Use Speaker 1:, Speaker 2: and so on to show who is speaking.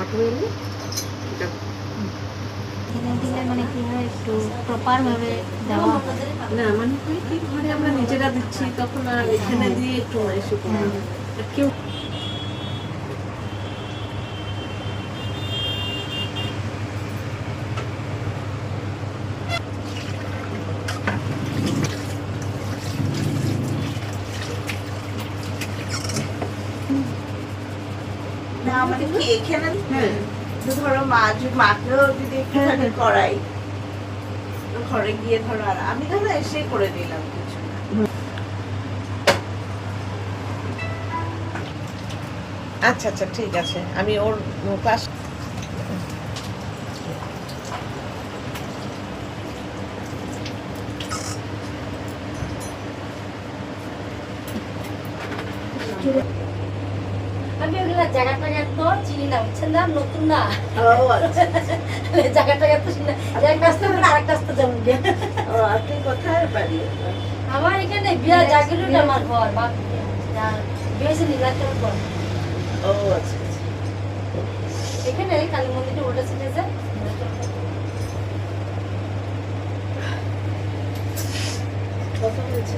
Speaker 1: Auto এলে এটা
Speaker 2: দিলে মানে কি হয় একটু প্রপার ভাবে দেওয়া
Speaker 1: না মানে হয় কি ঘরে আমরা নিজেরা দিচ্ছি তখন আর এখানে দিয়ে একটু এসে করা হয়। আর কেউ
Speaker 3: না আমাদের কি এখানে
Speaker 1: হ্যাঁ
Speaker 3: ধরো মাকেও যদি একটুখানি করাই ঘরে গিয়ে ধরো আর আমি ধরো এসে করে নিলাম কিছু না।
Speaker 4: আচ্ছা আচ্ছা ঠিক আছে আমি ওর ক্লাস
Speaker 2: আমি ওগুলা জায়গাটা তো চিনি না বুঝছেন না নতুন না
Speaker 3: ও আচ্ছা
Speaker 2: জায়গাটা তো চিনি না এক রাস্তা করে আরেক রাস্তা যাবেন
Speaker 3: ও আপনি কোথায় বাড়ি?
Speaker 2: আমার এখানে বিয়া জাগিরুট আমার ঘর বাপ বিয়ে হয়েছে নীলাচল ঘর
Speaker 3: ও আচ্ছা আচ্ছা।
Speaker 2: এখানে কালী মন্দিরটা ওটা ছিল যে
Speaker 3: কত হয়েছে?